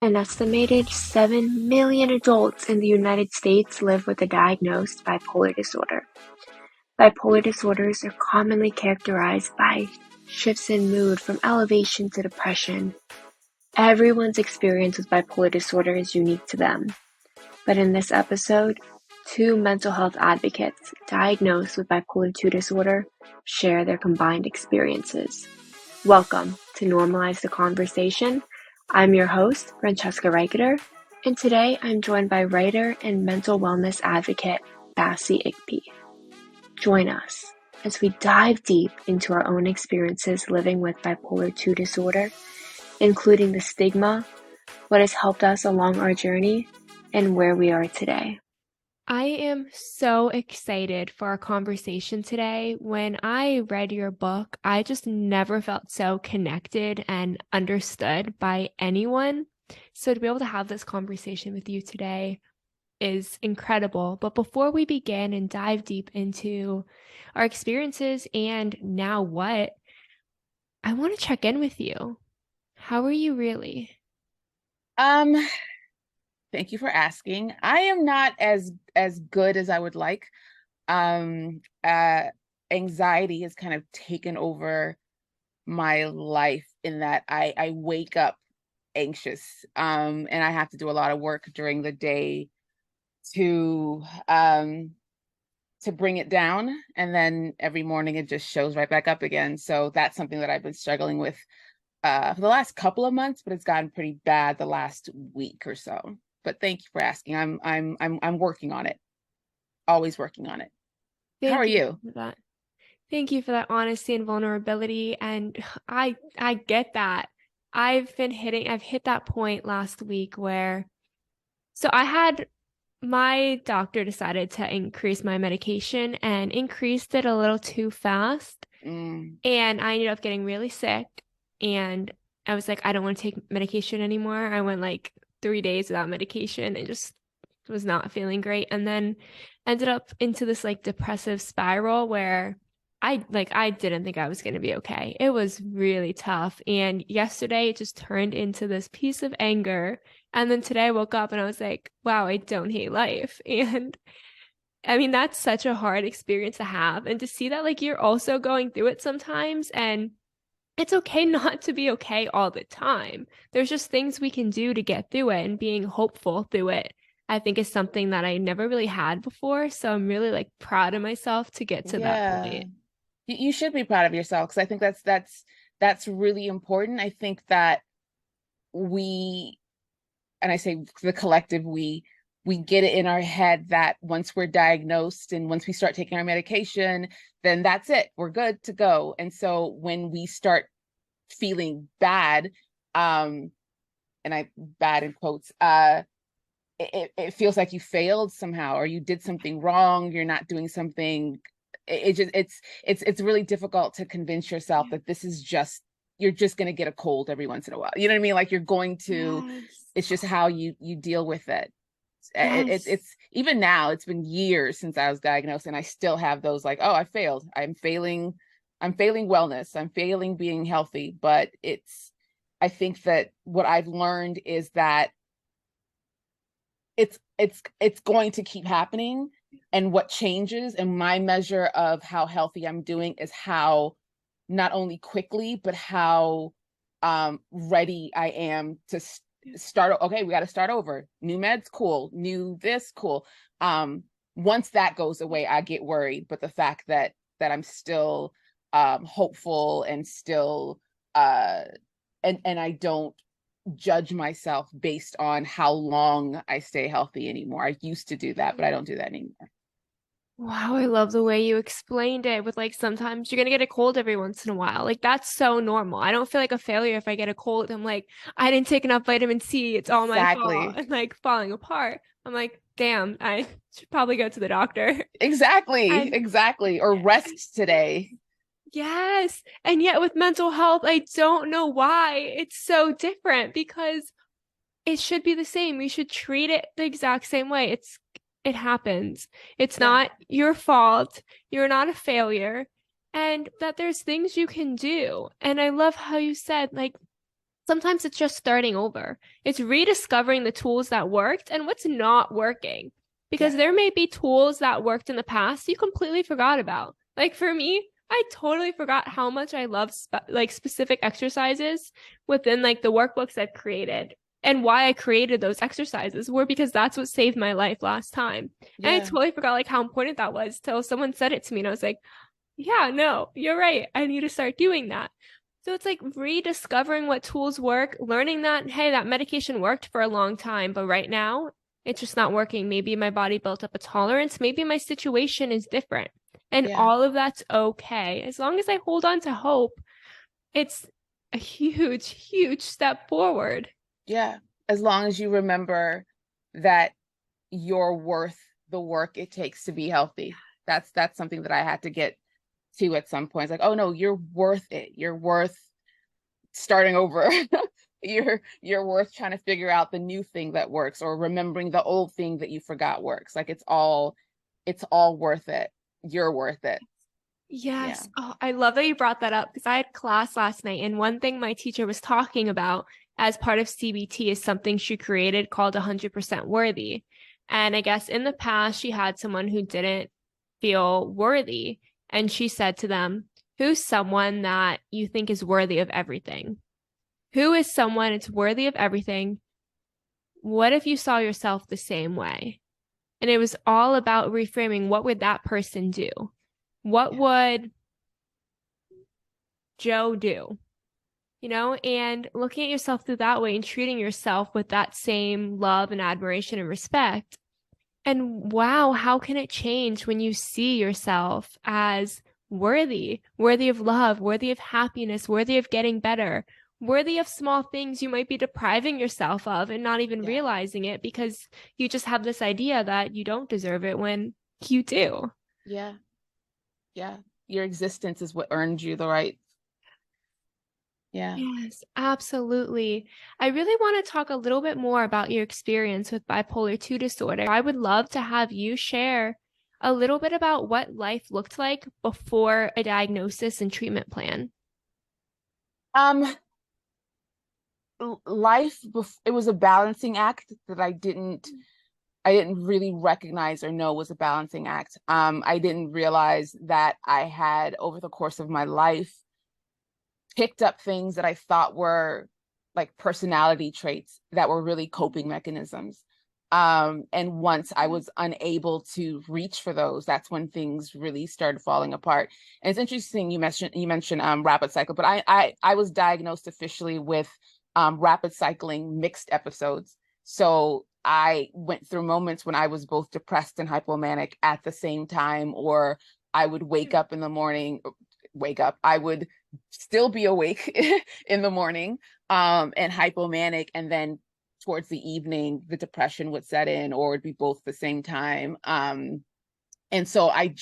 An estimated 7 million adults in the United States live with a diagnosed bipolar disorder. Bipolar disorders are commonly characterized by shifts in mood from elevation to depression. Everyone's experience with bipolar disorder is unique to them. But in this episode, two mental health advocates diagnosed with bipolar 2 disorder share their combined experiences. Welcome to Normalize the Conversation. I'm your host, Francesca Reicherter, and today I'm joined by writer and mental wellness advocate, Bassey Ikpi. Join us as we dive deep into our own experiences living with bipolar 2 disorder, including the stigma, what has helped us along our journey, and where we are today. I am so excited for our conversation today. When I read your book, I just never felt so connected and understood by anyone. So to be able to have this conversation with you today is incredible. But before we begin and dive deep into our experiences and now what, I want to check in with you. How are you really? Thank you for asking. I am not as good as I would like. Um, uh, Anxiety has kind of taken over my life in that I wake up anxious. And I have to do a lot of work during the day to bring it down, and then every morning it just shows right back up again. So that's something that I've been struggling with for the last couple of months, but it's gotten pretty bad the last week or so. But thank you for asking. I'm working on it. Always working on it. How are you? For that. Thank you for that honesty and vulnerability. And I get that. I've hit that point last week where, so my doctor decided to increase my medication and increased it a little too fast. And I ended up getting really sick. And I was like, I don't want to take medication anymore. I went like 3 days without medication and just was not feeling great. And then ended up into this like depressive spiral where I didn't think I was going to be okay. It was really tough. And yesterday it just turned into this piece of anger. And then today I woke up and I was like, wow, I don't hate life. And I mean, that's such a hard experience to have. And to see that like you're also going through it sometimes, and it's okay not to be okay all the time. There's just things we can do to get through it, and being hopeful through it, I think, is something that I never really had before. So I'm really like proud of myself to get to that point. You should be proud of yourself, because I think that's really important. I think that we, and I say the collective, we get it in our head that once we're diagnosed and once we start taking our medication, then that's it. We're good to go. And so when we start feeling bad, and bad in quotes, it feels like you failed somehow, or you did something wrong. You're not doing something. It's really difficult to convince yourself that this is just, you're just going to get a cold every once in a while. You know what I mean? Like you're going to, it's just how you deal with it. It's even now, it's been years since I was diagnosed, and I still have those like, oh, I failed. I'm failing wellness. I'm failing being healthy. But I think that what I've learned is that it's going to keep happening. And what changes, and my measure of how healthy I'm doing, is how not only quickly, but how ready I am to start. Okay, we got to start over. New meds, cool. New this, cool. Once that goes away, I get worried. But the fact that I'm still hopeful and still and I don't judge myself based on how long I stay healthy anymore. I used to do that, but I don't do that anymore. Wow, I love the way you explained it with like sometimes you're gonna get a cold every once in a while. Like that's so normal. I don't feel like a failure if I get a cold. I'm like, I didn't take enough vitamin C. It's all my fault. And like falling apart. I'm like, damn, I should probably go to the doctor. Exactly. Or rest today. Yes. And yet with mental health, I don't know why it's so different, because it should be the same. We should treat it the exact same way. It happens. It's not your fault. You're not a failure. And that there's things you can do. And I love how you said, like, Sometimes it's just starting over. It's rediscovering the tools that worked and what's not working. Because there may be tools that worked in the past you completely forgot about. Like for me, I totally forgot how much I love specific exercises within like the workbooks I've created. And why I created those exercises were because that's what saved my life last time. And I totally forgot like how important that was till someone said it to me and I was like, yeah, no, you're right. I need to start doing that. So it's like rediscovering what tools work, learning that, hey, that medication worked for a long time, but right now it's just not working. Maybe my body built up a tolerance. Maybe my situation is different. And all of that's okay. As long as I hold on to hope, it's a huge, huge step forward. Yeah. As long as you remember that you're worth the work it takes to be healthy. That's something that I had to get to at some point. It's like, oh no, you're worth it. You're worth starting over. You're worth trying to figure out the new thing that works, or remembering the old thing that you forgot works. Like it's all worth it. You're worth it. Yes. Yeah. Oh, I love that you brought that up because I had class last night, and one thing my teacher was talking about as part of CBT is something she created called 100% worthy. And I guess in the past, she had someone who didn't feel worthy. And she said to them, who's someone that you think is worthy of everything? Who is someone that's worthy of everything? What if you saw yourself the same way? And it was all about reframing, what would that person do? What would Joe do? You know, and looking at yourself through that way and treating yourself with that same love and admiration and respect. And wow, how can it change when you see yourself as worthy of love, worthy of happiness, worthy of getting better, worthy of small things you might be depriving yourself of and not even realizing it because you just have this idea that you don't deserve it when you do. Yeah. Yeah. Your existence is what earned you the right. Yeah. Yes, absolutely. I really want to talk a little bit more about your experience with bipolar 2 disorder. I would love to have you share a little bit about what life looked like before a diagnosis and treatment plan. Life, it was a balancing act that I didn't really recognize or know was a balancing act. I didn't realize that I had, over the course of my life, picked up things that I thought were like personality traits that were really coping mechanisms. And once I was unable to reach for those, that's when things really started falling apart. And it's interesting you mentioned rapid cycle, but I was diagnosed officially with rapid cycling mixed episodes. So I went through moments when I was both depressed and hypomanic at the same time, or I would wake up in the morning, I would still be awake in the morning and hypomanic, and then towards the evening the depression would set in, or it'd be both at the same time. And so I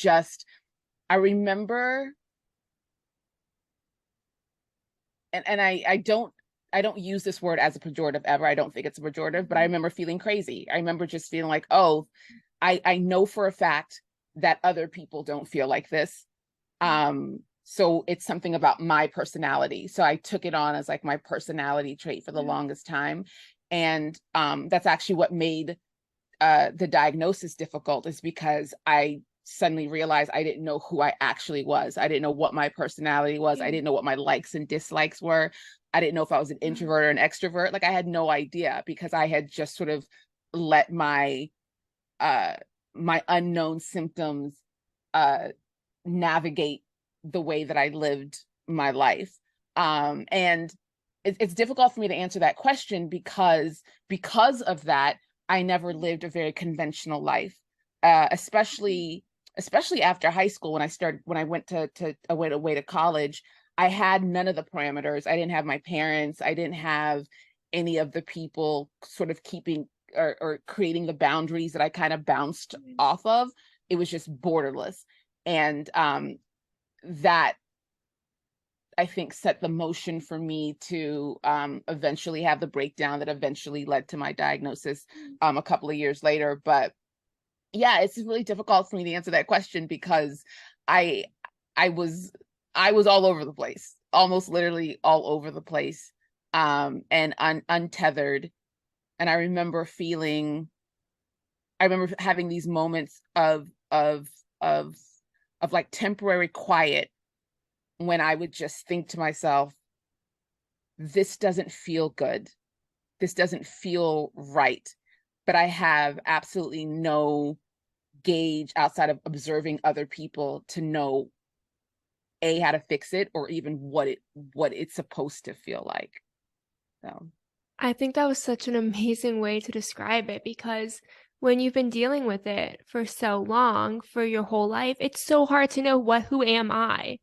remember, and I don't use this word as a pejorative ever. I don't think it's a pejorative, but I remember feeling crazy. I remember just feeling like, oh, I know for a fact that other people don't feel like this. So it's something about my personality. So I took it on as like my personality trait for the longest time. And that's actually what made the diagnosis difficult, is because I suddenly realized I didn't know who I actually was. I didn't know what my personality was. I didn't know what my likes and dislikes were. I didn't know if I was an introvert or an extrovert. Like I had no idea, because I had just sort of let my unknown symptoms navigate the way that I lived my life. And it's difficult for me to answer that question because of that, I never lived a very conventional life, especially after high school. When I went away to college, I had none of the parameters. I didn't have my parents. I didn't have any of the people sort of keeping or creating the boundaries that I kind of bounced off of. It was just borderless. And that, I think, set the motion for me to eventually have the breakdown that eventually led to my diagnosis a couple of years later. But yeah, it's really difficult for me to answer that question because I was all over the place, almost literally all over the place. and untethered. And I remember having these moments of like temporary quiet when I would just think to myself, this doesn't feel good. This doesn't feel right. But I have absolutely no gauge outside of observing other people to know how to fix it, or even what it's supposed to feel like. So I think that was such an amazing way to describe it, because when you've been dealing with it for so long, for your whole life, it's so hard to know who am I?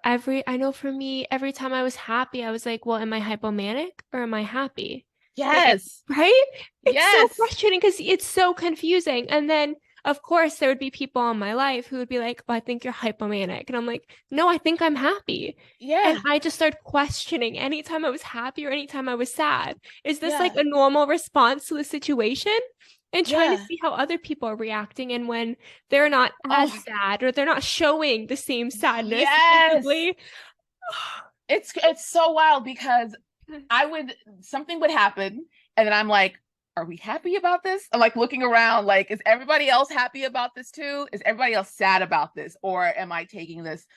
I know for me, every time I was happy, I was like, well, am I hypomanic or am I happy? yes, Right? It's so yes, frustrating because it's so confusing. And then, of course, there would be people in my life who would be like, oh, I think you're hypomanic. And I'm like, no, I think I'm happy. yeah, And I just started questioning anytime I was happy or anytime I was sad. Is this like yeah, a normal response to the situation? And trying to yeah. see how other people are reacting. And when they're not as Oh, sad or they're not showing the same sadness yes. visibly. It's so wild because something would happen, and then I'm like, are we happy about this? I'm like looking around, like, is everybody else happy about this too? Is everybody else sad about this? Or am I taking this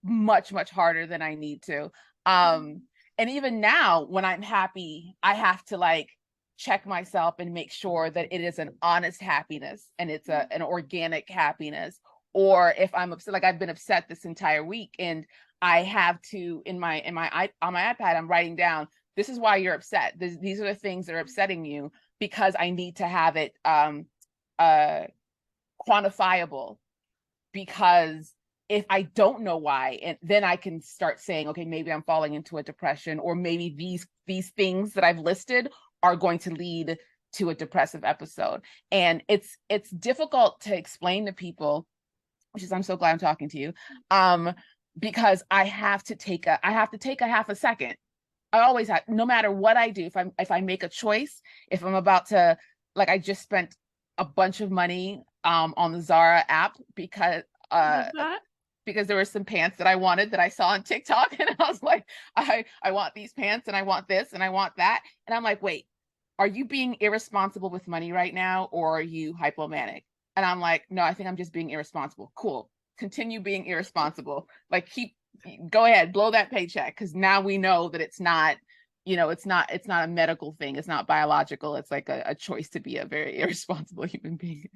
much, much harder than I need to? And even now, when I'm happy, I have to like check myself and make sure that it is an honest happiness and it's an organic happiness. Or if I'm upset, like I've been upset this entire week, and I have to on my iPad, I'm writing down, this is why you're upset. These are the things that are upsetting you, because I need to have it quantifiable. Because if I don't know why, and then I can start saying, okay, maybe I'm falling into a depression, or maybe these things that I've listed are going to lead to a depressive episode. And it's difficult to explain to people, which is, I'm so glad I'm talking to you, because I have to take a half a second. I always have, no matter what I do, if I make a choice, if I'm about to, like, I just spent a bunch of money on the Zara app because there were some pants that I wanted that I saw on TikTok, and I was like, I want these pants, and I want this, and I want that, and I'm like, wait, are you being irresponsible with money right now, or are you hypomanic? And I'm like, no, I think I'm just being irresponsible. Cool, continue being irresponsible. Like, go ahead, blow that paycheck, because now we know that it's not, it's not a medical thing, it's not biological, it's like a choice to be a very irresponsible human being.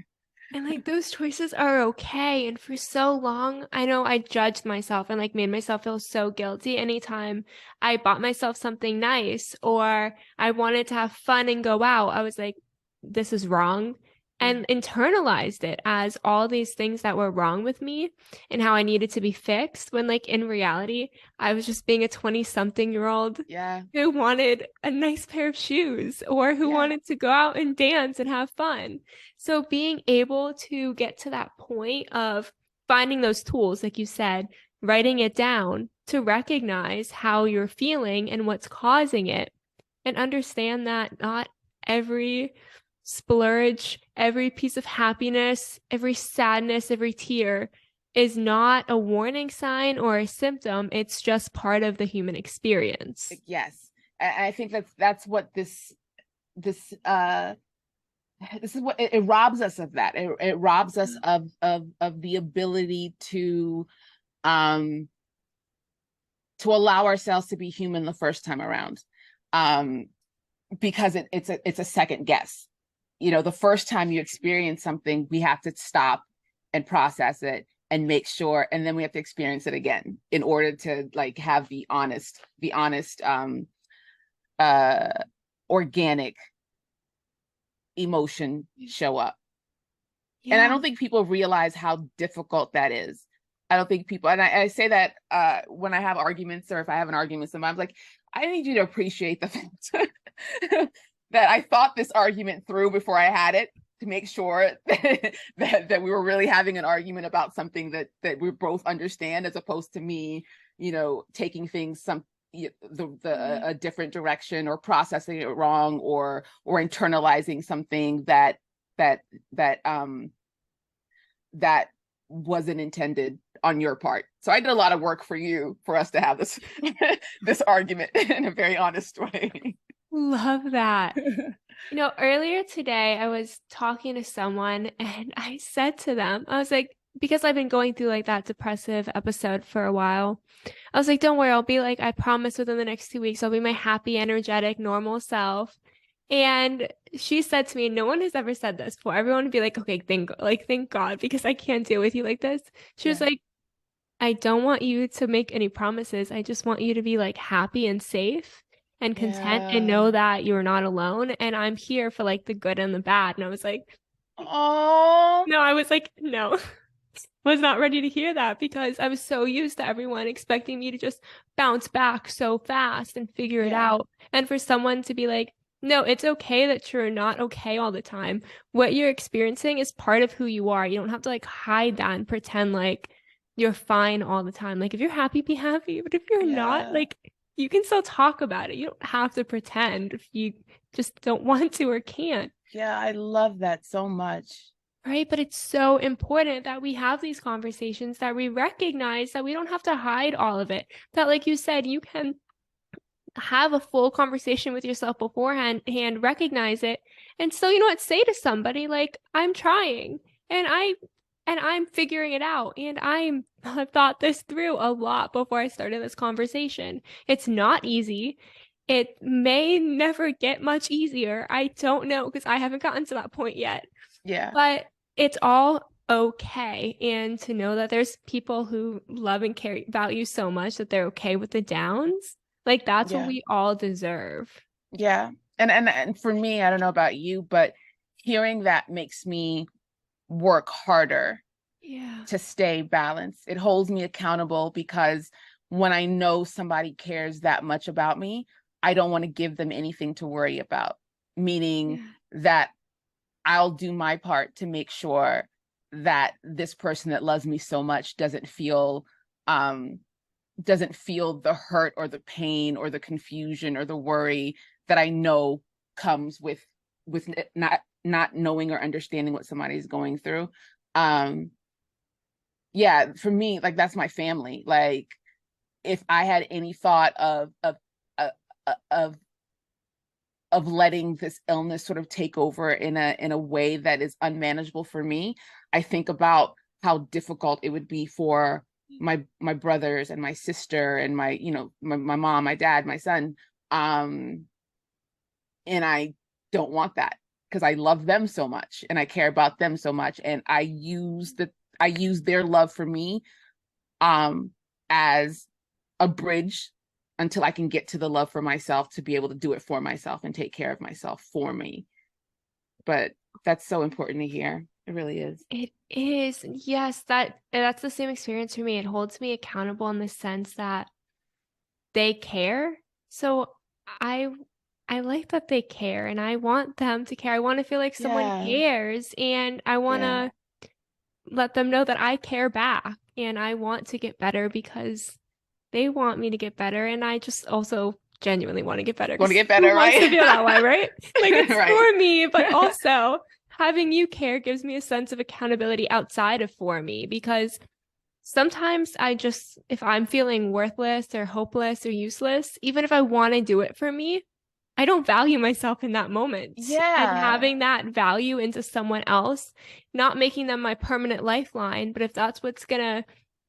And like those choices are okay. And for so long, I know I judged myself and like made myself feel so guilty anytime I bought myself something nice or I wanted to have fun and go out. I was like, this is wrong. And internalized it as all these things that were wrong with me and how I needed to be fixed, when like in reality, I was just being a 20-something-year-old who wanted a nice pair of shoes or who wanted to go out and dance and have fun. So being able to get to that point of finding those tools, like you said, writing it down to recognize how you're feeling and what's causing it, and understand that not every splurge, every piece of happiness, every sadness, every tear is not a warning sign or a symptom. It's just part of the human experience. Yes. I think that's what this is what it robs us of. That it robs us of the ability to allow ourselves to be human the first time around, because it's a second guess. The first time you experience something, we have to stop and process it and make sure, and then we have to experience it again in order to like have the honest organic emotion show up. And I don't think people realize how difficult that is. I don't think people, and I say that when I have arguments, or if I have an argument with somebody, I'm like, I need you to appreciate the fact that I thought this argument through before I had it, to make sure that we were really having an argument about something that we both understand, as opposed to me, taking things a different direction, or processing it wrong, or internalizing something that wasn't intended on your part. So I did a lot of work for us to have this this argument in a very honest way. Love that. Earlier today, I was talking to someone and I said to them, I was like, because I've been going through like that depressive episode for a while, I was like, don't worry, I'll be like, I promise within the next 2 weeks, I'll be my happy, energetic, normal self. And she said to me, no one has ever said this before. Everyone would be like, okay, thank God, because I can't deal with you like this. She was like, I don't want you to make any promises. I just want you to be like happy and safe and content and know that you're not alone. And I'm here for like the good and the bad. And I was like, oh, no, I was like, no, was not ready to hear that because I was so used to everyone expecting me to just bounce back so fast and figure it out. And for someone to be like, no, it's okay that you're not okay all the time. What you're experiencing is part of who you are. You don't have to like hide that and pretend like you're fine all the time. Like if you're happy, be happy. But if you're not, like you can still talk about it. You don't have to pretend if you just don't want to or can't. Yeah, I love that so much. Right. But it's so important that we have these conversations, that we recognize that we don't have to hide all of it. That, like you said, you can have a full conversation with yourself beforehand and recognize it. And still, say to somebody like, I'm trying and I'm figuring it out. And I've thought this through a lot before I started this conversation. It's not easy. It may never get much easier. I don't know because I haven't gotten to that point yet. Yeah. But it's all okay. And to know that there's people who love and care about you so much that they're okay with the downs. Like that's what we all deserve. Yeah. And for me, I don't know about you, but hearing that makes me work harder to stay balanced. It holds me accountable because when I know somebody cares that much about me, I don't want to give them anything to worry about, meaning that I'll do my part to make sure that this person that loves me so much doesn't feel the hurt or the pain or the confusion or the worry that I know comes with not knowing or understanding what somebody's going through. For me, like that's my family. Like if I had any thought of letting this illness sort of take over in a way that is unmanageable for me, I think about how difficult it would be for my brothers and my sister and my mom, my dad, my son. And I don't want that because I love them so much and I care about them so much. And I use their love for me as a bridge until I can get to the love for myself to be able to do it for myself and take care of myself for me. But that's so important to hear. It really is. It is. Yes, that's the same experience for me. It holds me accountable in the sense that they care. So I like that they care and I want them to care. I want to feel like someone cares and I want to let them know that I care back and I want to get better because they want me to get better. And I just also genuinely want to get better. Want to get better, right? To feel that way, right? Like it's right. for me, but also having you care gives me a sense of accountability outside of for me because sometimes if I'm feeling worthless or hopeless or useless, even if I want to do it for me, I don't value myself in that moment. Yeah. And having that value into someone else, not making them my permanent lifeline, but if that's what's going to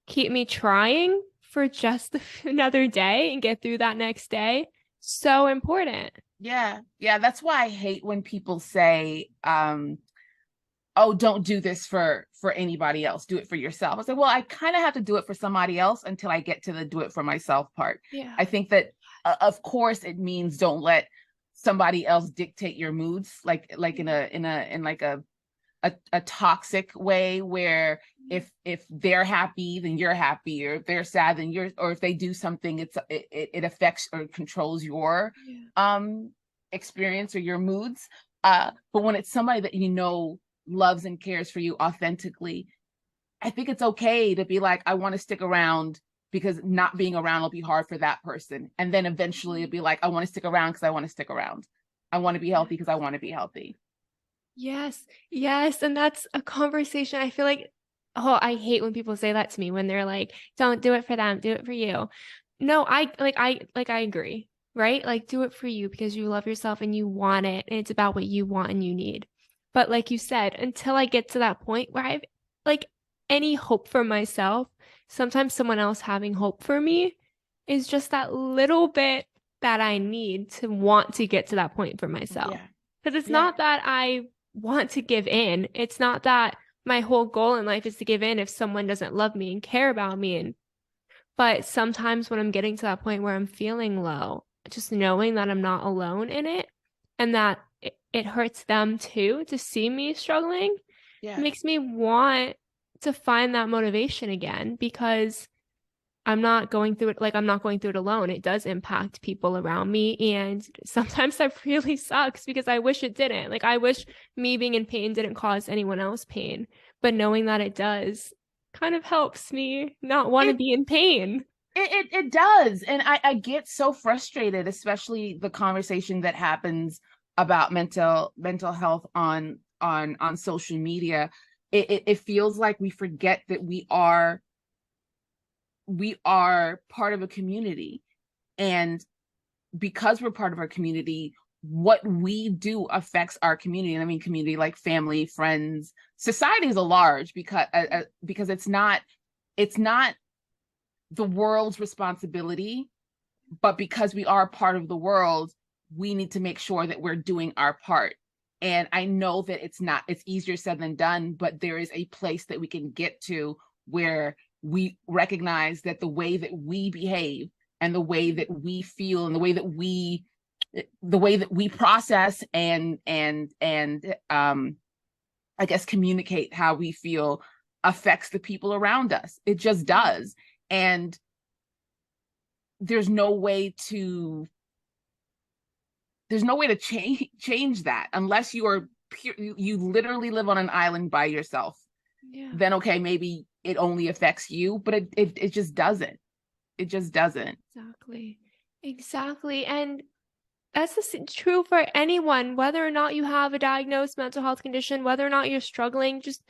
keep me trying for just another day and get through that next day, so important. Yeah. That's why I hate when people say, oh, don't do this for anybody else. Do it for yourself. I say, well, I kind of have to do it for somebody else until I get to the do it for myself part. Yeah. I think that, of course, it means don't let somebody else dictate your moods, like in a toxic way where if they're happy, then you're happy, or if they're sad, then or if they do something, it affects or controls your experience or your moods. But when it's somebody that loves and cares for you authentically, I think it's okay to be like, I want to stick around because not being around will be hard for that person. And then eventually it'll be like, I want to stick around because I want to stick around. I want to be healthy because I want to be healthy. Yes. And that's a conversation I feel like Oh, I hate when people say that to me when they're like, don't do it for them, do it for you. No, I agree, right? Like do it for you because you love yourself and you want it and it's about what you want and you need. But like you said, until I get to that point where I've like any hope for myself, sometimes someone else having hope for me is just that little bit that I need to want to get to that point for myself. Yeah. Because it's Yeah. not that I want to give in. It's not that my whole goal in life is to give in if someone doesn't love me and care about me. And but sometimes when I'm getting to that point where I'm feeling low, just knowing that I'm not alone in it and that it hurts them too to see me struggling Yeah. makes me want to find that motivation again because I'm not going through it like I'm not going through it alone. It does impact people around me. And sometimes that really sucks because I wish it didn't. Like, I wish me being in pain didn't cause anyone else pain. But knowing that it does kind of helps me not want to It be in pain. it does. And I get so frustrated, especially the conversation that happens about mental health on social media. It feels like we forget that we are part of a community, and because we're part of our community, what we do affects our community. And I mean community like family, friends, society is a large, because it's not the world's responsibility, but because we are part of the world, we need to make sure that we're doing our part. And I know that it's easier said than done, but there is a place that we can get to where we recognize that the way that we behave and the way that we feel and the way that we process and I guess communicate how we feel affects the people around us. It just does. And there's no way to change that unless you literally live on an island by yourself. Yeah. Then okay, maybe it only affects you, but it just doesn't. It just doesn't. Exactly. Exactly. And that's true for anyone, whether or not you have a diagnosed mental health condition, whether or not you're struggling, just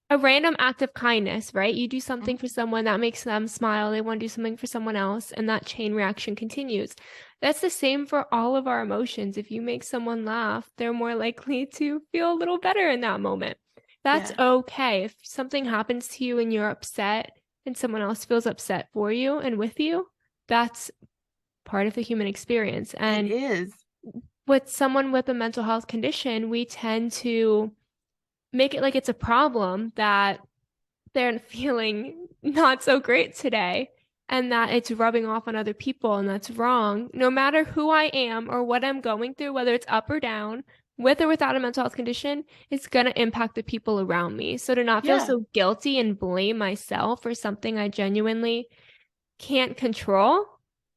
a random act of kindness, right? You do something for someone that makes them smile, they want to do something for someone else, and that chain reaction continues. That's the same for all of our emotions. If you make someone laugh, they're more likely to feel a little better in that moment. That's Yeah. okay. If something happens to you and you're upset and someone else feels upset for you and with you, that's part of the human experience. It And is. with someone with a mental health condition, we tend to make it like it's a problem that they're feeling not so great today and that it's rubbing off on other people, and that's wrong. No matter who I am or what I'm going through, whether it's up or down, with or without a mental health condition, it's going to impact the people around me. So to not feel Yeah. so guilty and blame myself for something I genuinely can't control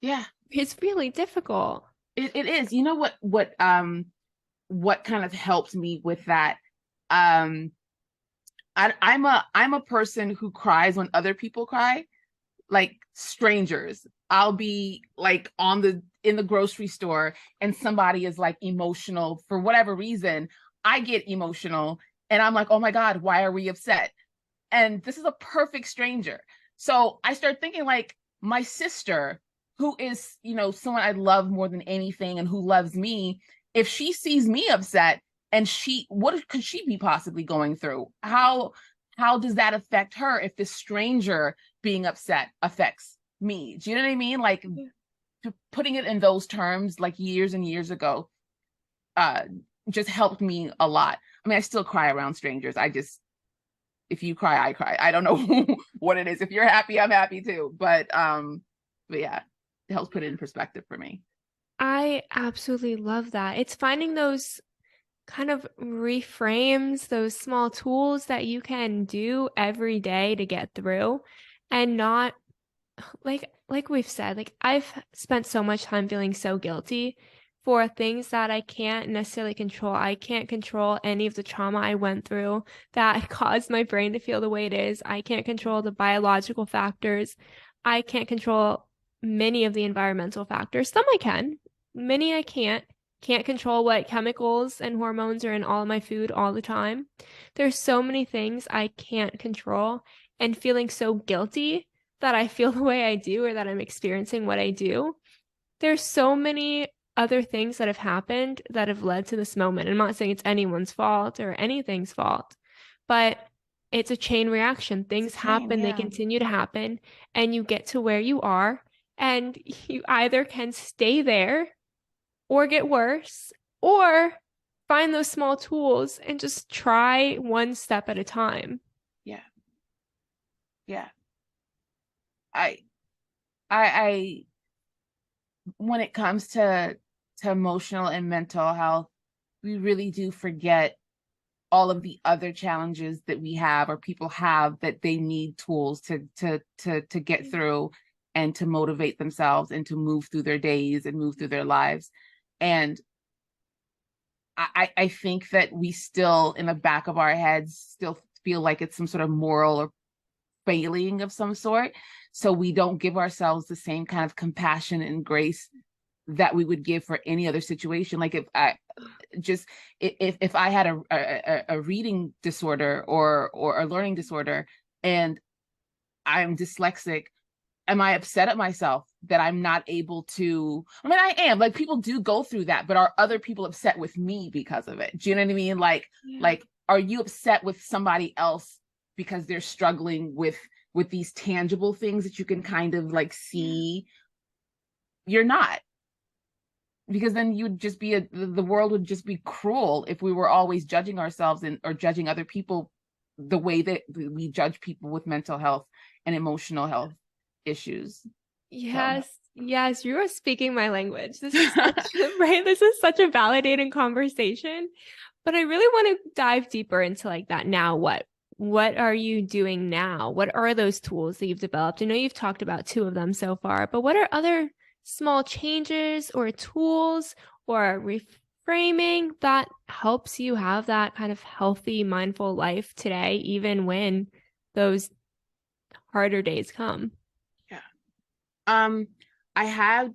Yeah. is really difficult. It is. You know what kind of helped me with that? Um I'm a person who cries when other people cry, like strangers. I'll be like in the grocery store and somebody is like emotional for whatever reason. I get emotional and I'm like, "Oh my God, why are we upset?" And this is a perfect stranger. So I start thinking like my sister, who is, someone I love more than anything and who loves me, if she sees me upset, and what could she be possibly going through? How does that affect her if this stranger being upset affects me? Do you know what I mean? Like putting it in those terms, like years and years ago, uh, just helped me a lot. I mean, I still cry around strangers. If you cry, I cry. I don't know what it is. If you're happy, I'm happy too. But yeah, it helps put it in perspective for me. I absolutely love that. It's finding those kind of reframes, those small tools that you can do every day to get through and not like we've said, like I've spent so much time feeling so guilty for things that I can't necessarily control. I can't control any of the trauma I went through that caused my brain to feel the way it is. I can't control the biological factors. I can't control many of the environmental factors. Some I can, many I can't. can't control what chemicals and hormones are in all of my food all the time. There's so many things I can't control, and feeling so guilty that I feel the way I do or that I'm experiencing what I do. There's so many other things that have happened that have led to this moment. I'm not saying it's anyone's fault or anything's fault, but it's a chain reaction. Things happen, they continue to happen, and you get to where you are, and you either can stay there or get worse, or find those small tools and just try one step at a time. Yeah. Yeah. I when it comes to emotional and mental health, we really do forget all of the other challenges that we have or people have that they need tools to get through and to motivate themselves and to move through their days and move through their lives. And I think that we still, in the back of our heads, still feel like it's some sort of moral or failing of some sort. So we don't give ourselves the same kind of compassion and grace that we would give for any other situation. Like if I had a reading disorder or a learning disorder and I'm dyslexic, am I upset at myself that I'm not able to? I mean, I am. Like, people do go through that, but are other people upset with me because of it? Do you know what I mean? Like, are you upset with somebody else because they're struggling with these tangible things that you can kind of like see? You're not. Because then you'd just be the world would just be cruel if we were always judging ourselves or judging other people the way that we judge people with mental health and emotional health issues. Yes, yes, you are speaking my language. This is such, right? This is such a validating conversation. But I really want to dive deeper into like that now. What are you doing now? What are those tools that you've developed? I know you've talked about 2 of them so far, but what are other small changes or tools or reframing that helps you have that kind of healthy, mindful life today, even when those harder days come? Yeah. I had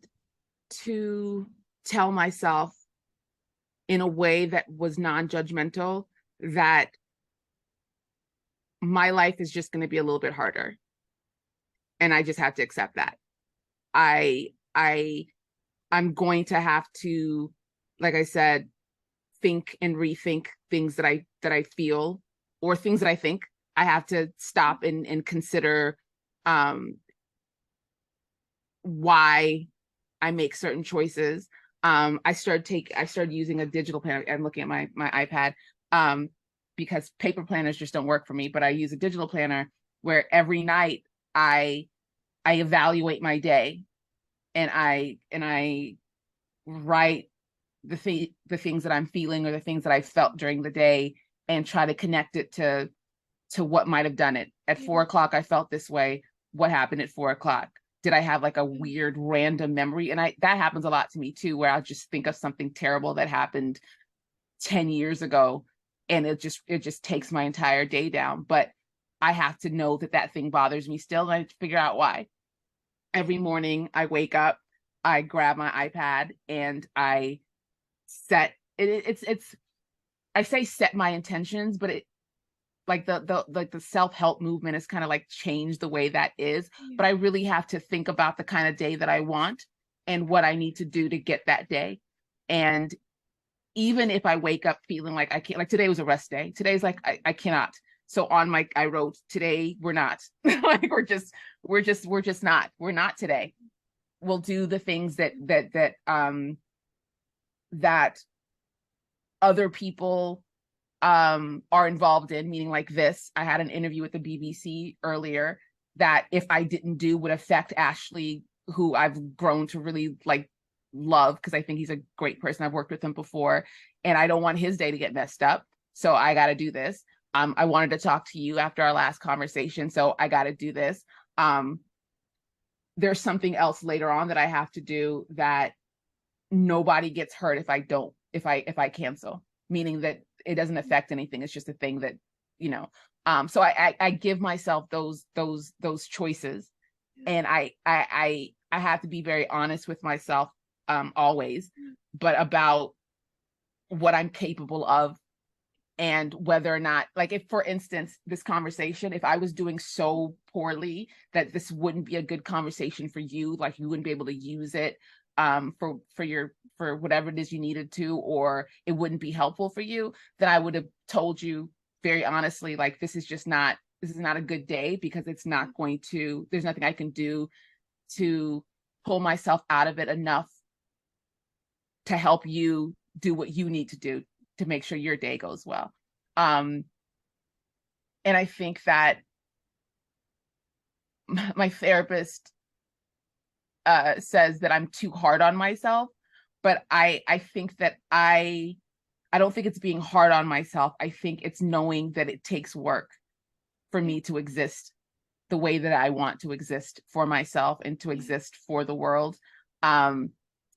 to tell myself in a way that was non-judgmental that my life is just going to be a little bit harder. And I just have to accept that. I'm going to have to, like I said, think and rethink things that I feel or things that I think. I have to stop and consider why I make certain choices. I started using a digital planner. I'm looking at my iPad because paper planners just don't work for me, but I use a digital planner where every night I evaluate my day and I write the things that I'm feeling or the things that I felt during the day and try to connect it to what might have done it. At 4 o'clock, I felt this way. What happened at 4 o'clock? Did I have like a weird random memory? And that happens a lot to me too, where I'll just think of something terrible that happened 10 years ago and it just takes my entire day down. But I have to know that thing bothers me still, and I have to figure out why. Every morning I wake up, I grab my iPad and I set it's I say set my intentions, but it like the self-help movement has kind of like changed the way that is. But I really have to think about the kind of day that I want and what I need to do to get that day. And even if I wake up feeling like I can't, like today was a rest day. Today's like I cannot. So I wrote, today we're not. Like we're not today. We'll do the things that other people are involved in, meaning like this. I had an interview with the BBC earlier that if I didn't do would affect Ashley, who I've grown to really like love because I think he's a great person. I've worked with him before and I don't want his day to get messed up. So I got to do this. I wanted to talk to you after our last conversation, so I got to do this. There's something else later on that I have to do that nobody gets hurt if I cancel, meaning that it doesn't affect anything. It's just a thing that, so I give myself those choices, and I have to be very honest with myself always, but about what I'm capable of, and whether or not, like, if, for instance, this conversation, if I was doing so poorly that this wouldn't be a good conversation for you, like you wouldn't be able to use it for whatever it is you needed to, or it wouldn't be helpful for you, then I would have told you very honestly, like, this is not a good day, because it's not going to, there's nothing I can do to pull myself out of it enough to help you do what you need to do to make sure your day goes well. And I think that my therapist says that I'm too hard on myself, but I think that I don't think it's being hard on myself. I think it's knowing that it takes work for me to exist the way that I want to exist for myself and to exist for the world.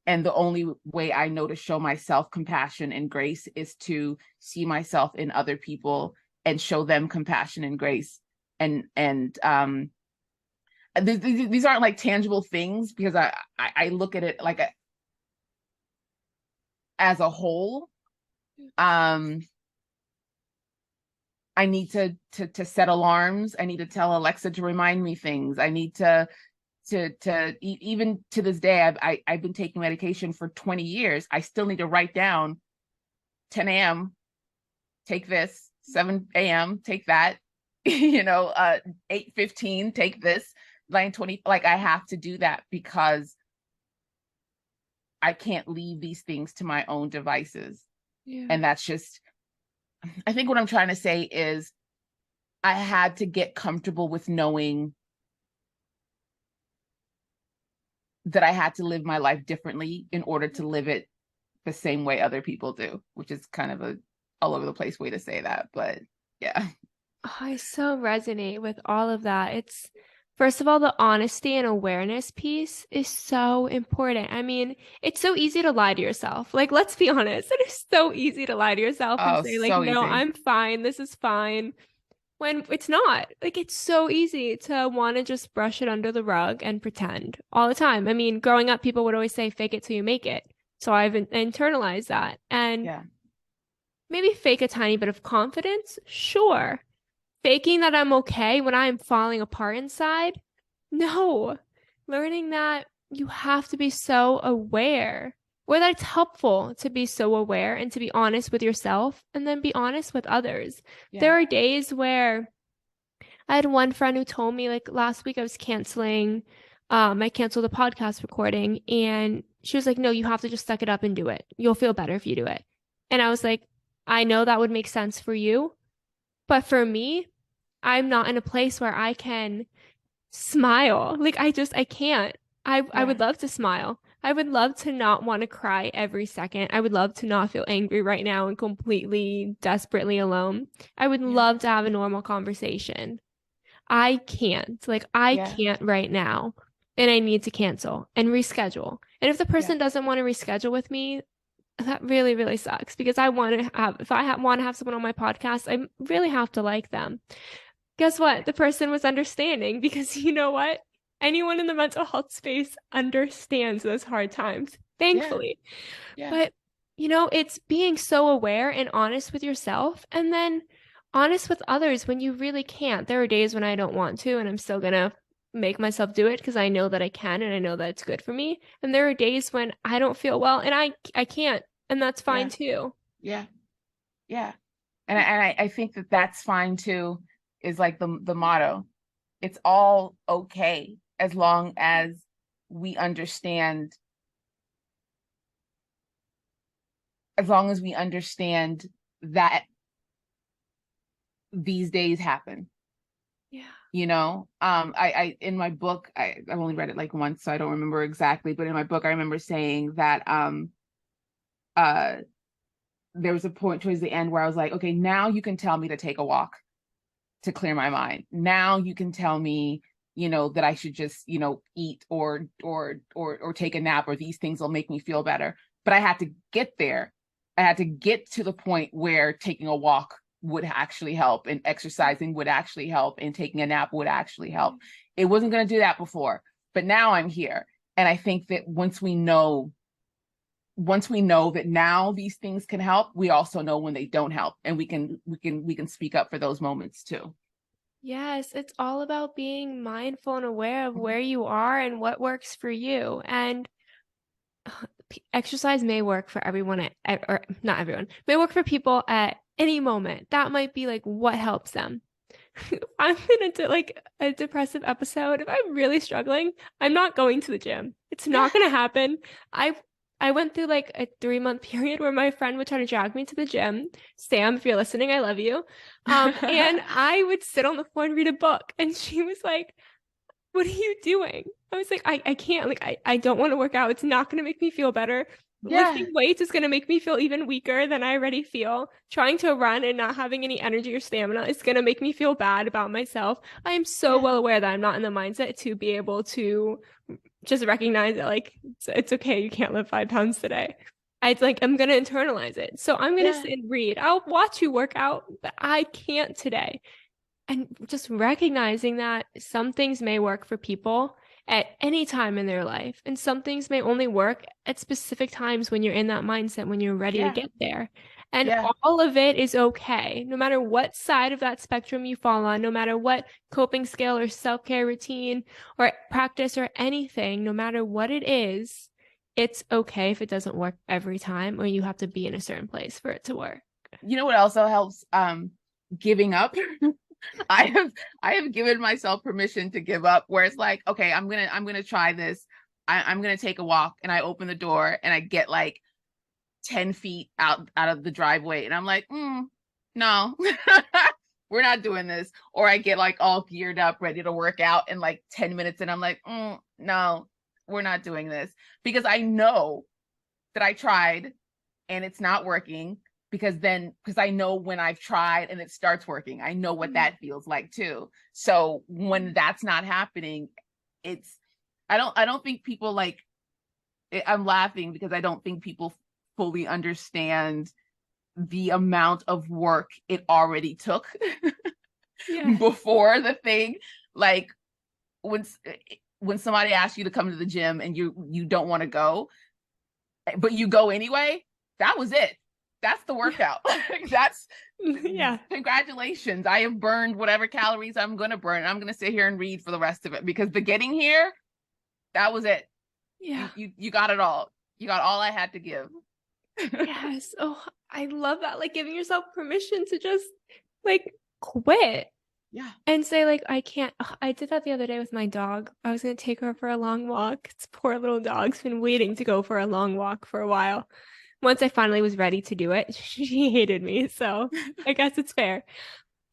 And the only way I know to show myself compassion and grace is to see myself in other people and show them compassion and grace. And these aren't like tangible things, because I look at it like as a whole. I need to set alarms. I need to tell Alexa to remind me things. I need to even to this day, I've been taking medication for 20 years. I still need to write down 10 a.m. take this, 7 a.m. take that, 8:15 take this, 9:20. Like, I have to do that because I can't leave these things to my own devices. Yeah. And that's just, I think what I'm trying to say is I had to get comfortable with knowing that I had to live my life differently in order to live it the same way other people do, which is kind of a all over the place way to say that, but yeah. Oh, I so resonate with all of that. It's, first of all, the honesty and awareness piece is so important. I mean, it's so easy to lie to yourself. Like, let's be honest. It is so easy to lie to yourself and say, like, so no, easy. I'm fine. This is fine. When it's not. Like, it's so easy to want to just brush it under the rug and pretend all the time. I mean, growing up, people would always say, fake it till you make it. So I've internalized that. And Yeah. maybe fake a tiny bit of confidence. Sure. Faking that I'm okay when I'm falling apart inside. No. Learning that you have to be so aware, or that it's helpful to be so aware and to be honest with yourself and then be honest with others. Yeah. There are days where I had one friend who told me, like, last week I was canceling, I canceled the podcast recording, and she was like, no, you have to just suck it up and do it. You'll feel better if you do it. And I was like, I know that would make sense for you, but for me, I'm not in a place where I can smile. Like, I can't. I would love to smile. I would love to not want to cry every second. I would love to not feel angry right now and completely desperately alone. I would love to have a normal conversation. I can't. Like, I can't right now. And I need to cancel and reschedule. And if the person doesn't want to reschedule with me, that really, really sucks, because I want to have, if I want to have someone on my podcast, I really have to like them. Guess what? The person was understanding, because you know what? Anyone in the mental health space understands those hard times, thankfully. Yeah. But, it's being so aware and honest with yourself, and then honest with others when you really can't. There are days when I don't want to, and I'm still going to make myself do it because I know that I can and I know that it's good for me. And there are days when I don't feel well and I can't, and that's fine too. Yeah. Yeah. And I think that that's fine too, is like the motto. It's all okay as long as we understand, that these days happen. Yeah. I in my book, I've only read it like once, so I don't remember exactly, but in my book I remember saying that there was a point towards the end where I was like, okay, now you can tell me to take a walk to clear my mind. Now you can tell me, that I should just, eat or take a nap, or these things will make me feel better. But I had to get there. I had to get to the point where taking a walk would actually help, and exercising would actually help, and taking a nap would actually help. It wasn't going to do that before, but now I'm here. And I think that once we know once we know that now these things can help, we also know when they don't help, and we can speak up for those moments too. Yes, it's all about being mindful and aware of where you are and what works for you. And exercise may work for everyone or not everyone, may work for people at any moment. That might be like what helps them. I'm in a depressive episode. If I'm really struggling, I'm not going to the gym. It's not going to happen. I went through like a 3-month period where my friend would try to drag me to the gym. Sam, if you're listening, I love you. And I would sit on the floor and read a book. And she was like, what are you doing? I was like, I can't. Like, I don't want to work out. It's not going to make me feel better. Lifting weights is going to make me feel even weaker than I already feel. Trying to run and not having any energy or stamina is going to make me feel bad about myself. I am so well aware that I'm not in the mindset to be able to just recognize that, like, it's okay. You can't lift 5 pounds today. I'm going to internalize it. So I'm going to sit and read. I'll watch you work out, but I can't today. And just recognizing that some things may work for people at any time in their life, and some things may only work at specific times when you're in that mindset, when you're ready to get there. And all of it is okay, no matter what side of that spectrum you fall on, no matter what coping skill or self-care routine or practice or anything, no matter what it is, it's okay if it doesn't work every time or you have to be in a certain place for it to work. You know what also helps? Giving up. I have given myself permission to give up, where it's like, okay, I'm gonna try this. I'm gonna take a walk, and I open the door and I get like 10 feet out of the driveway, and I'm like, no, we're not doing this. Or I get like all geared up, ready to work out in like 10 minutes, and I'm like, no, we're not doing this, because I know that I tried and it's not working. Because I know when I've tried and it starts working, I know what that feels like too. So when that's not happening, I don't think people like, I'm laughing because I don't think people fully understand the amount of work it already took before the thing. Like when somebody asks you to come to the gym and you don't want to go, but you go anyway, that was it. That's the workout. That's congratulations. I have burned whatever calories I'm going to burn. I'm going to sit here and read for the rest of it, because the getting here, that was it. Yeah. You got it all. You got all I had to give. Yes. Oh, I love that. Like giving yourself permission to just like quit. Yeah. And say like, I can't. I did that the other day with my dog. I was going to take her for a long walk. It's poor little dog's been waiting to go for a long walk for a while. Once I finally was ready to do it, she hated me. So I guess it's fair.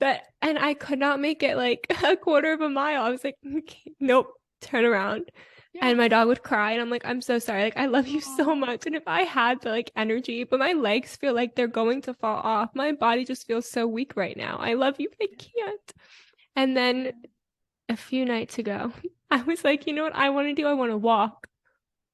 And I could not make it like a quarter of a mile. I was like, okay, nope, turn around. Yeah. And my dog would cry. And I'm like, I'm so sorry. Like, I love you so much. And if I had the like energy, but my legs feel like they're going to fall off. My body just feels so weak right now. I love you, but I can't. And then a few nights ago, I was like, you know what I want to do? I want to walk.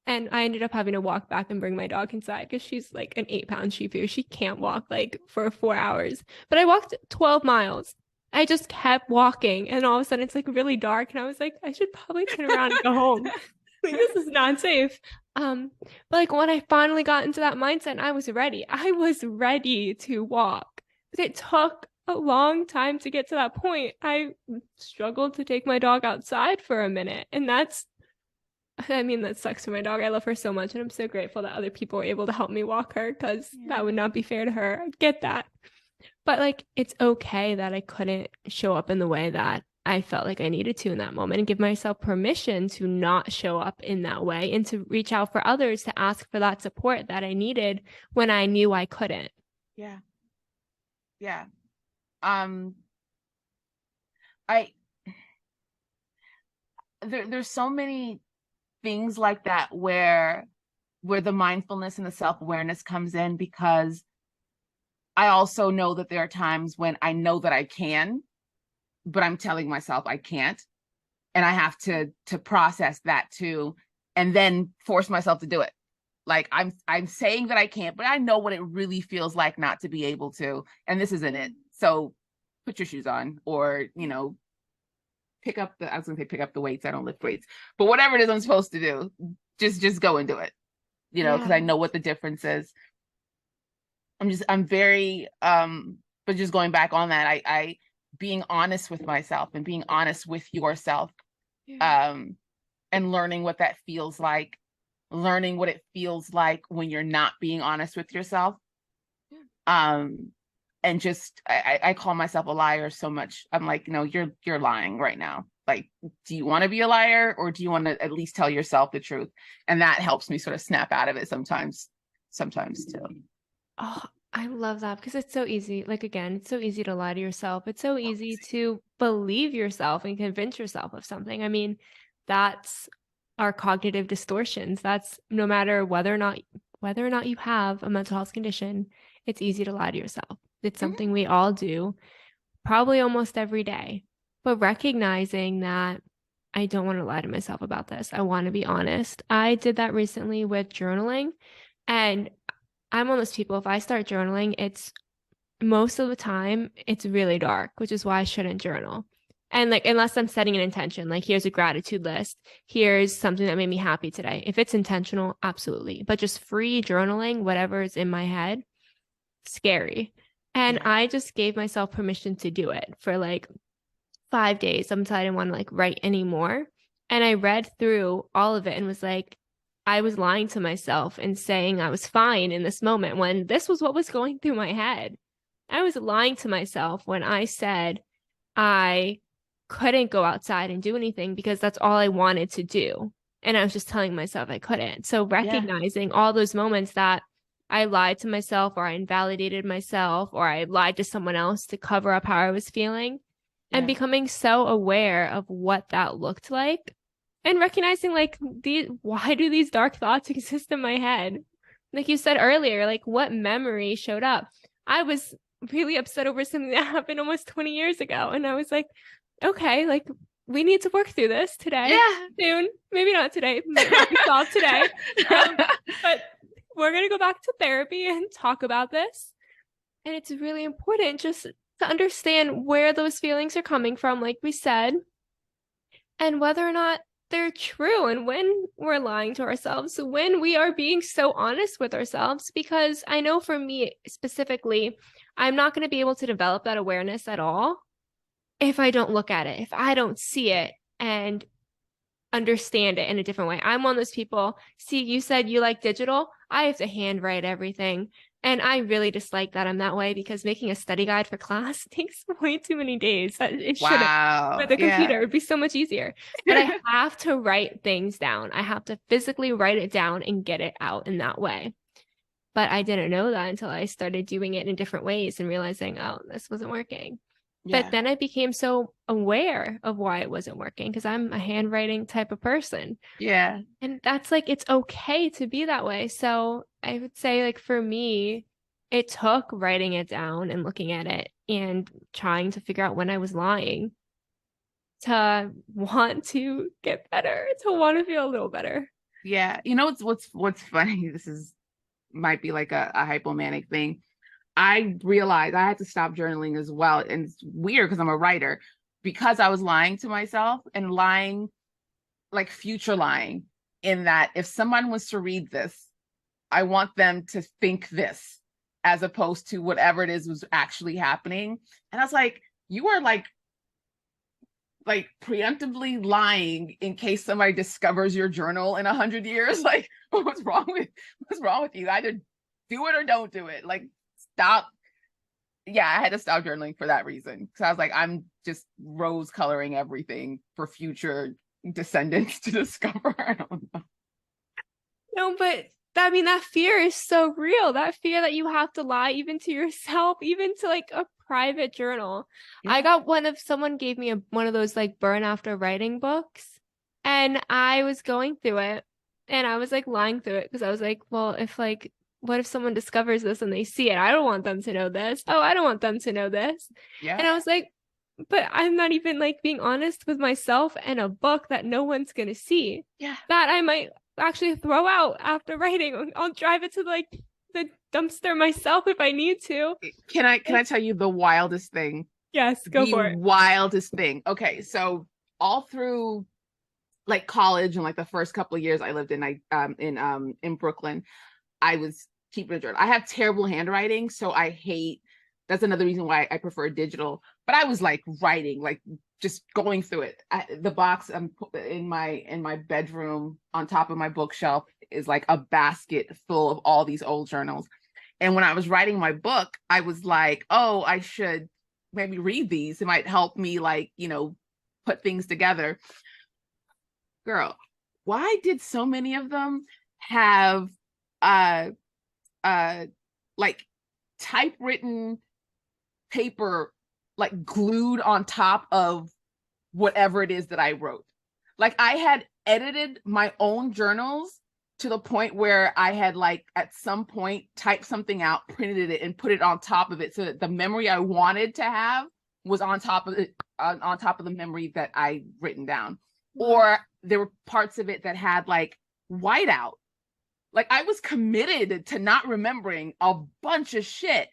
And I ended up having to walk back and bring my dog inside because she's like an 8-pound Shih Tzu. She can't walk like for 4 hours. But I walked 12 miles. I just kept walking. And all of a sudden it's like really dark. And I was like, I should probably turn around and go home. Like, this is not safe. But like when I finally got into that mindset, I was ready. I was ready to walk. But it took a long time to get to that point. I struggled to take my dog outside for a minute. And that sucks for my dog. I love her so much, and I'm so grateful that other people were able to help me walk her, because that would not be fair to her. I get that. But like, it's okay that I couldn't show up in the way that I felt like I needed to in that moment, and give myself permission to not show up in that way, and to reach out for others to ask for that support that I needed when I knew I couldn't. Yeah. There's so many things like that where the mindfulness and the self-awareness comes in, because I also know that there are times when I know that I can, but I'm telling myself I can't, and I have to process that too, and then force myself to do it. Like I'm saying that I can't, but I know what it really feels like not to be able to, and this isn't it. So put your shoes on, or pick up the weights. I don't lift weights, but whatever it is I'm supposed to do, just go and do it. because I know what the difference is. I'm very, but just going back on that, I being honest with myself and being honest with yourself, and learning what that feels like, learning what it feels like when you're not being honest with yourself. And just, I call myself a liar so much. I'm like, you're lying right now. Like, do you want to be a liar, or do you want to at least tell yourself the truth? And that helps me sort of snap out of it sometimes too. Oh, I love that, because it's so easy. Like, again, it's so easy to lie to yourself. It's so easy to believe yourself and convince yourself of something. I mean, that's our cognitive distortions. That's no matter whether or not you have a mental health condition, it's easy to lie to yourself. It's something we all do, probably almost every day. But recognizing that I don't want to lie to myself about this. I want to be honest. I did that recently with journaling, and I'm one of those people, if I start journaling, it's most of the time it's really dark, which is why I shouldn't journal. And like, unless I'm setting an intention, like here's a gratitude list, here's something that made me happy today. If it's intentional, absolutely. But just free journaling, whatever is in my head, scary. And I just gave myself permission to do it for like 5 days until I didn't want to like write anymore. And I read through all of it and was like, I was lying to myself and saying I was fine in this moment when this was what was going through my head. I was lying to myself when I said I couldn't go outside and do anything because that's all I wanted to do. And I was just telling myself I couldn't. So recognizing all those moments that I lied to myself, or I invalidated myself, or I lied to someone else to cover up how I was feeling, and becoming so aware of what that looked like, and recognizing like why do these dark thoughts exist in my head? Like you said earlier, like what memory showed up? I was really upset over something that happened almost 20 years ago. And I was like, okay, like we need to work through this today. Soon. Maybe not today. Might not be solved today. But we're going to go back to therapy and talk about this. And it's really important just to understand where those feelings are coming from, like we said, and whether or not they're true, and when we're lying to ourselves, when we are being so honest with ourselves. Because I know for me specifically, I'm not going to be able to develop that awareness at all if I don't look at it, if I don't see it and understand it in a different way. I'm one of those people. See, you said you like digital. I have to handwrite everything. And I really dislike that I'm that way, because making a study guide for class takes way too many days. It shouldn't. With the computer, it would be so much easier. But I have to write things down. I have to physically write it down and get it out in that way. But I didn't know that until I started doing it in different ways and realizing, oh, this wasn't working. But then I became so aware of why it wasn't working, because I'm a handwriting type of person. And that's like, it's okay to be that way. So I would say, like, for me, it took writing it down and looking at it and trying to figure out when I was lying to want to get better, to want to feel a little better. What's funny, might be like a hypomanic thing. I realized I had to stop journaling as well. And it's weird because I'm a writer, because I was lying to myself, and lying, like future lying, in that if someone was to read this, I want them to think this, as opposed to whatever it is was actually happening. And I was like, you are like preemptively lying in case somebody discovers your journal in 100 years. Like, what's wrong with you? Either do it or don't do it. Like, stop. I had to stop journaling for that reason, because I was like, I'm just rose coloring everything for future descendants to discover. I don't know. No, but that fear is so real. That fear that you have to lie even to yourself, even to like a private journal. I got someone gave me one of those like burn after writing books, and I was going through it, and I was like lying through it, because I was like, well, what if someone discovers this and they see it? I don't want them to know this. Oh, I don't want them to know this. And I was like, but I'm not even like being honest with myself and a book that no one's going to see. That I might actually throw out after writing. I'll drive it to like the dumpster myself if I need to. Can I tell you the wildest thing? Yes, go for it. The wildest thing. Okay, so all through like college and like the first couple of years I lived in Brooklyn, I was keeping a journal. I have terrible handwriting, so that's another reason why I prefer digital. But I was like writing, like just going through it. The box in my bedroom on top of my bookshelf is like a basket full of all these old journals. And when I was writing my book, I was like, oh, I should maybe read these. It might help me, like, put things together. Girl, why did so many of them have uh like typewritten paper like glued on top of whatever it is that I wrote? Like, I had edited my own journals to the point where I had, like, at some point typed something out, printed it, and put it on top of it so that the memory I wanted to have was on top of it, on top of the memory that I written down. Or there were parts of it that had like whiteout. Like, I was committed to not remembering a bunch of shit.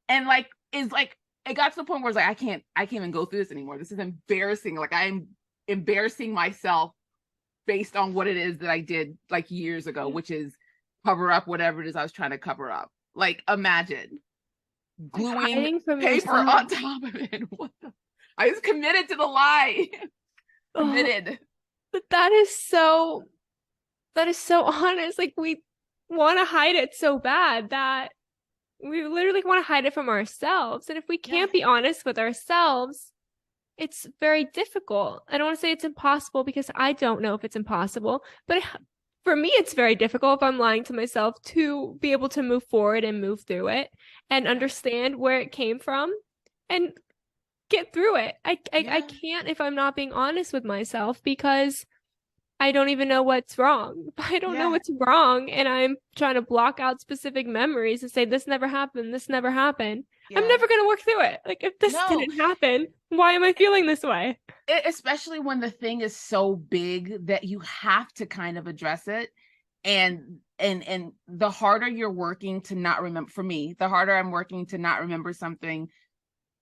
And like, it's like, it got to the point where it's like, I can't even go through this anymore. This is embarrassing. Like, I'm embarrassing myself based on what it is that I did like years ago, which is cover up whatever it is I was trying to cover up. Like, imagine gluing paper on top of it. I was committed to the lie. Committed. But that is so honest. Like, we want to hide it so bad that we literally want to hide it from ourselves. And if we can't be honest with ourselves, it's very difficult. I don't want to say it's impossible, because I don't know if it's impossible, but for me, it's very difficult if I'm lying to myself to be able to move forward and move through it and understand where it came from and get through it. I can't if I'm not being honest with myself, because I don't even know what's wrong. I don't know what's wrong, and I'm trying to block out specific memories and say, this never happened, this never happened. I'm never going to work through it. Like, if this didn't happen, why am I feeling this way? Especially when the thing is so big that you have to kind of address it. And the harder you're working to not remember, for me, the harder I'm working to not remember something,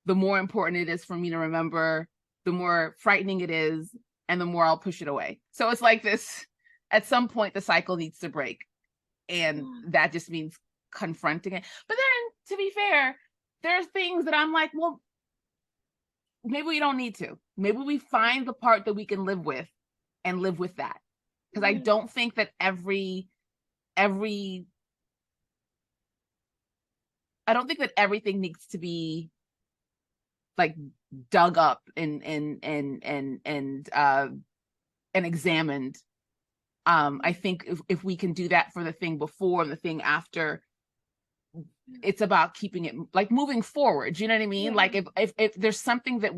the more important it is for me to remember, the more frightening it is, and the more I'll push it away. So it's like this, at some point the cycle needs to break, and that just means confronting it. But then, to be fair, there are things that I'm like, well, maybe we don't need to. Maybe we find the part that we can live with and live with that. Because I don't think that I don't think that everything needs to be like dug up and examined. I think if we can do that for the thing before and the thing after, it's about keeping it like moving forward. You know what I mean? Like, if there's something that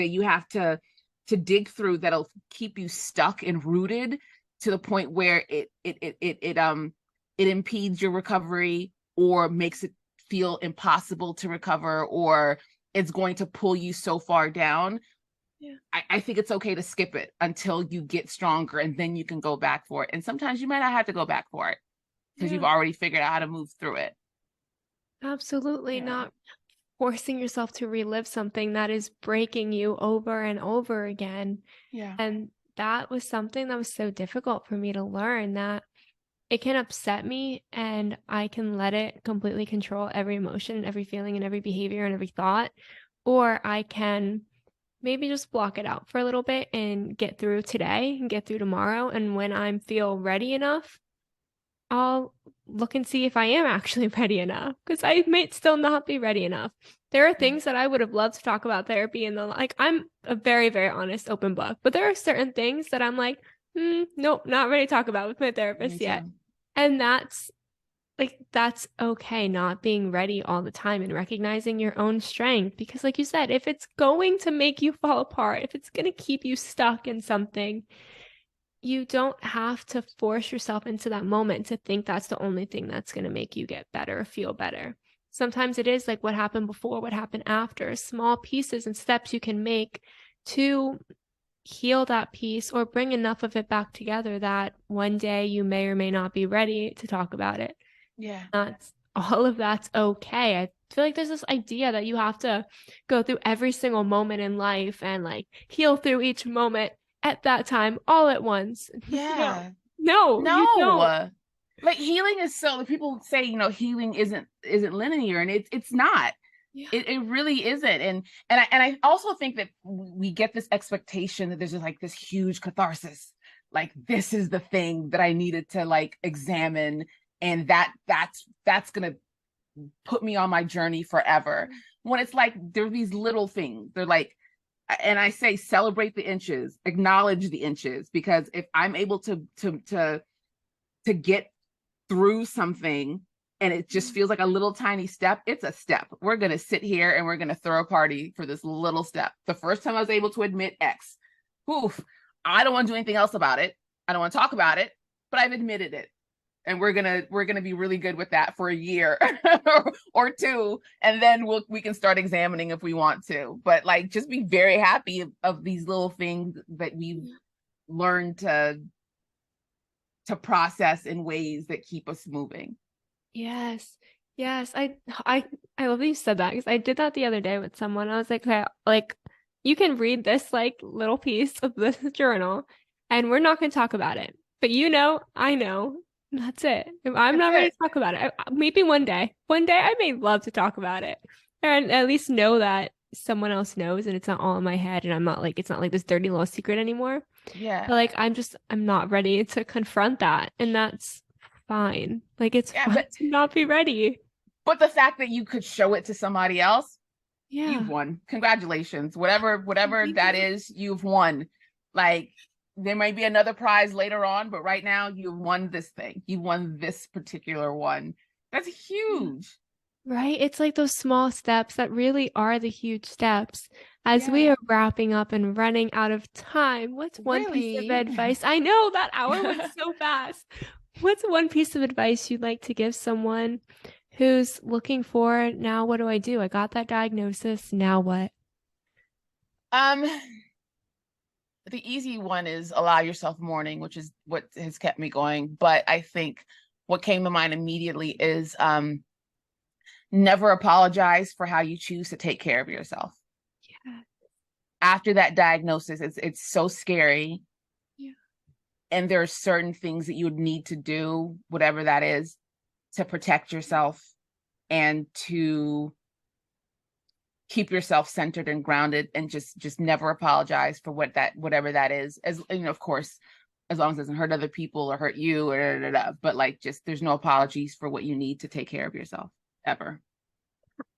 you have to dig through that'll keep you stuck and rooted to the point where it impedes your recovery or makes it feel impossible to recover, or it's going to pull you so far down, I think it's okay to skip it until you get stronger, and then you can go back for it. And sometimes you might not have to go back for it because you've already figured out how to move through it. Absolutely. Not forcing yourself to relive something that is breaking you over and over again. And that was something that was so difficult for me to learn, that it can upset me and I can let it completely control every emotion and every feeling and every behavior and every thought. Or I can maybe just block it out for a little bit and get through today and get through tomorrow. And when I feel ready enough, I'll look and see if I am actually ready enough, because I might still not be ready enough. There are things that I would have loved to talk about therapy, and like, I'm a very, very honest, open book, but there are certain things that I'm like, nope, not ready to talk about with my therapist yet. And that's okay, not being ready all the time and recognizing your own strength. Because like you said, if it's going to make you fall apart, if it's going to keep you stuck in something, you don't have to force yourself into that moment to think that's the only thing that's going to make you get better or feel better. Sometimes it is like what happened before, what happened after, small pieces and steps you can make to heal that piece or bring enough of it back together that one day you may or may not be ready to talk about it. All of that's okay. I feel like there's this idea that you have to go through every single moment in life and like heal through each moment. at that time all at once. Yeah. No, you don't. No. Like healing is so, people say, healing isn't linear, and it's not. Yeah. It really isn't. And I also think that we get this expectation that there's just like this huge catharsis. Like this is the thing that I needed to like examine, and that's gonna put me on my journey forever. When it's like there're these little things. They're like, and I say celebrate the inches, acknowledge the inches, because if I'm able to get through something and it just feels like a little tiny step, it's a step. We're going to sit here and we're going to throw a party for this little step. The first time I was able to admit X, oof, I don't want to do anything else about it. I don't want to talk about it, but I've admitted it. And we're gonna be really good with that for a year or two, and then we can start examining if we want to. But like, just be very happy of these little things that we've learned to process in ways that keep us moving. Yes. I love that you said that, because I did that the other day with someone. I was like, okay, like you can read this like little piece of this journal, and we're not going to talk about it. But I know. That's it. I'm not ready to talk about it. Maybe one day I may love to talk about it, and at least know that someone else knows, and it's not all in my head, and it's not like this dirty little secret anymore. Yeah. But like, I'm not ready to confront that, and that's fine. Like, it's fine to not be ready. But the fact that you could show it to somebody else, yeah, you've won. Congratulations. Whatever that is, you've won. Like, there might be another prize later on, but right now you've won this thing. You won this particular one. That's huge. Right? It's like those small steps that really are the huge steps. As we are wrapping up and running out of time, what's one piece of advice? I know that hour went so fast. What's one piece of advice you'd like to give someone who's looking for, now what do? I got that diagnosis. Now what? The easy one is allow yourself mourning, which is what has kept me going. But I think what came to mind immediately is never apologize for how you choose to take care of yourself. Yeah. After that diagnosis, it's so scary. Yeah. And there are certain things that you would need to do, whatever that is, to protect yourself and to keep yourself centered and grounded, and just never apologize for whatever that is. As of course, as long as it doesn't hurt other people or hurt you, but like, just there's no apologies for what you need to take care of yourself ever.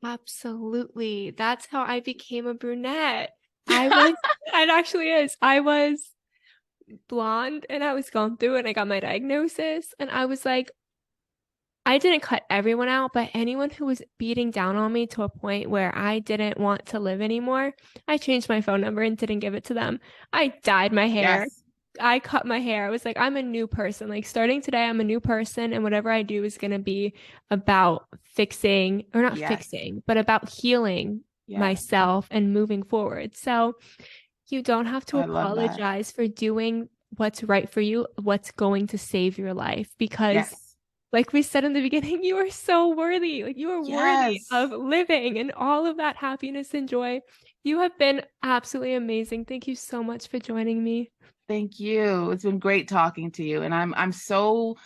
Absolutely. That's how I became a brunette. It actually is. I was blonde and I was going through it, and I got my diagnosis, and I was like, I didn't cut everyone out, but anyone who was beating down on me to a point where I didn't want to live anymore, I changed my phone number and didn't give it to them. I dyed my hair. Yes. I cut my hair. I was like, I'm a new person. Like, starting today, I'm a new person, and whatever I do is going to be about fixing, or not fixing, but about healing myself and moving forward. So you don't have to apologize for doing what's right for you, what's going to save your life, because like we said in the beginning, you are so worthy. Like, you are worthy of living and all of that happiness and joy. You have been absolutely amazing. Thank you so much for joining me. Thank you. It's been great talking to you. And I'm so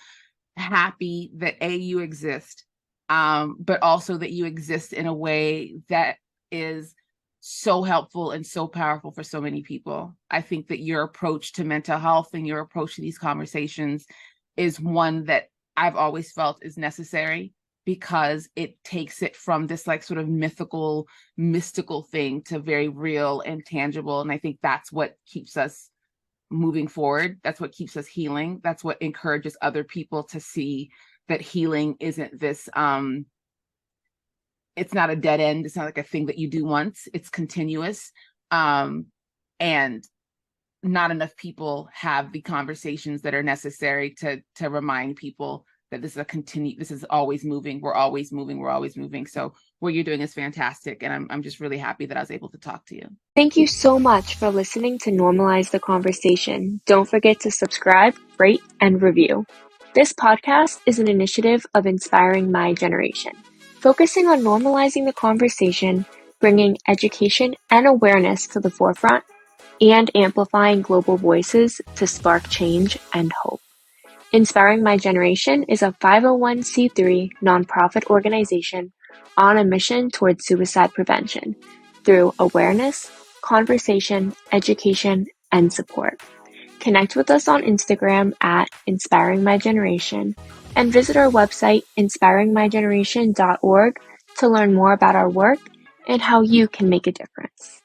happy that you exist, but also that you exist in a way that is so helpful and so powerful for so many people. I think that your approach to mental health and your approach to these conversations is one that I've always felt is necessary, because it takes it from this like sort of mystical thing to very real and tangible. And I think that's what keeps us moving forward. That's what keeps us healing. That's what encourages other people to see that healing isn't this, it's not a dead end. It's not like a thing that you do once. It's continuous. And not enough people have the conversations that are necessary to remind people that this is always moving. We're always moving. So what you're doing is fantastic. And I'm just really happy that I was able to talk to you. Thank you so much for listening to Normalize the Conversation. Don't forget to subscribe, rate, and review. This podcast is an initiative of Inspiring My Generation, focusing on normalizing the conversation, bringing education and awareness to the forefront, and amplifying global voices to spark change and hope. Inspiring My Generation is a 501c3 nonprofit organization on a mission towards suicide prevention through awareness, conversation, education, and support. Connect with us on Instagram at Inspiring My Generation and visit our website inspiringmygeneration.org to learn more about our work and how you can make a difference.